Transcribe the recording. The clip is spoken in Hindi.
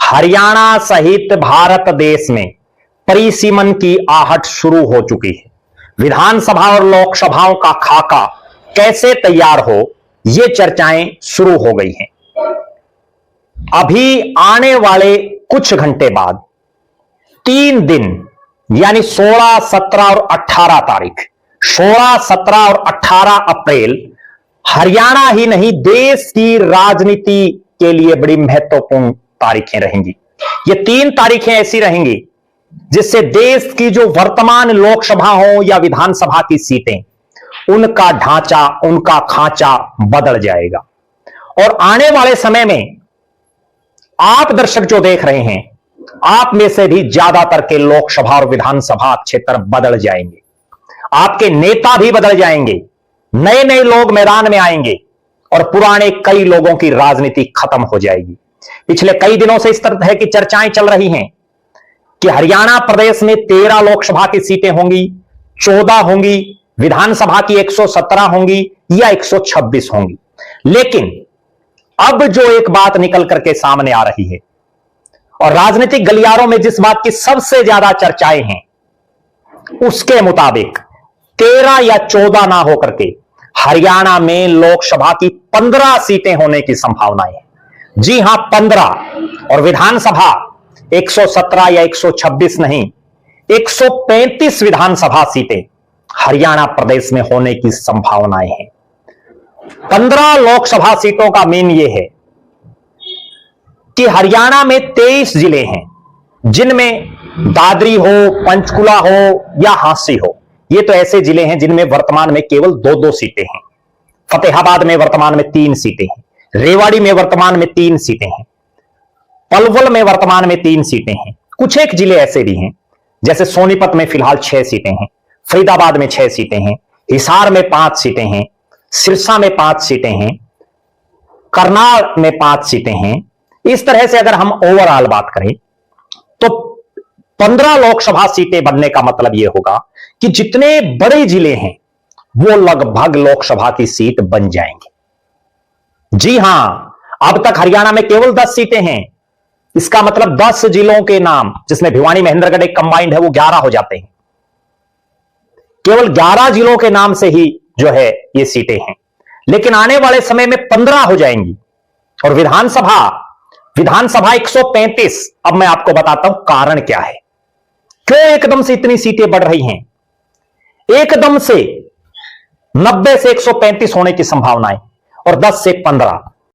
हरियाणा सहित भारत देश में परिसीमन की आहट शुरू हो चुकी है। विधानसभा और लोकसभाओं का खाका कैसे तैयार हो, ये चर्चाएं शुरू हो गई हैं। अभी आने वाले कुछ घंटे बाद 3 दिन यानी 16, 17 और 18 तारीख, 16, 17 और 18 अप्रैल हरियाणा ही नहीं देश की राजनीति के लिए बड़ी महत्वपूर्ण तारीखें रहेंगी। ये 3 तारीखें ऐसी रहेंगी जिससे देश की जो वर्तमान लोकसभा हो या विधानसभा की सीटें, उनका ढांचा, उनका खांचा बदल जाएगा। और आने वाले समय में आप दर्शक जो देख रहे हैं, आप में से भी ज्यादातर के लोकसभा और विधानसभा क्षेत्र बदल जाएंगे। आपके नेता भी बदल जाएंगे, नए नए लोग मैदान में आएंगे और पुराने कई लोगों की राजनीति खत्म हो जाएगी। पिछले कई दिनों से इस तरह की चर्चाएं चल रही हैं कि हरियाणा प्रदेश में 13 लोकसभा की सीटें होंगी, 14 होंगी, विधानसभा की 117 होंगी या 126 होंगी। लेकिन अब जो एक बात निकल करके सामने आ रही है और राजनीतिक गलियारों में जिस बात की सबसे ज्यादा चर्चाएं हैं, उसके मुताबिक 13 या 14 ना होकर के हरियाणा में लोकसभा की 15 सीटें होने की संभावनाएं है। जी हां, 15। और विधानसभा 117 या 126 नहीं, 135 विधानसभा सीटें हरियाणा प्रदेश में होने की संभावनाएं हैं। 15 लोकसभा सीटों का मीन यह है कि हरियाणा में 23 जिले हैं जिनमें दादरी हो, पंचकुला हो या हांसी हो। ये तो ऐसे जिले हैं जिनमें वर्तमान में केवल 2-2 सीटें हैं। फतेहाबाद में वर्तमान में 3 सीटें हैं, रेवाड़ी में वर्तमान में 3 सीटें हैं, पलवल में वर्तमान में 3 सीटें हैं। कुछ एक जिले ऐसे भी हैं जैसे सोनीपत में फिलहाल 6 सीटें हैं, फरीदाबाद में 6 सीटें हैं, हिसार में 5 सीटें हैं, सिरसा में 5 सीटें हैं, करनाल में 5 सीटें हैं। इस तरह से अगर हम ओवरऑल बात करें तो 15 लोकसभा सीटें बनने का मतलब यह होगा कि जितने बड़े जिले हैं वो लगभग लोकसभा की सीट बन जाएंगे। जी हां, अब तक हरियाणा में केवल 10 सीटें हैं। इसका मतलब 10 जिलों के नाम, जिसमें भिवानी महेंद्रगढ़ एक कंबाइंड है, वो 11 हो जाते हैं। केवल 11 जिलों के नाम से ही जो है ये सीटें हैं। लेकिन आने वाले समय में 15 हो जाएंगी। और विधानसभा 135। अब मैं आपको बताता हूं कारण क्या है, क्यों एकदम से इतनी सीटें बढ़ रही हैं। एकदम से 90 से 135 होने की संभावना है और 10 से 15।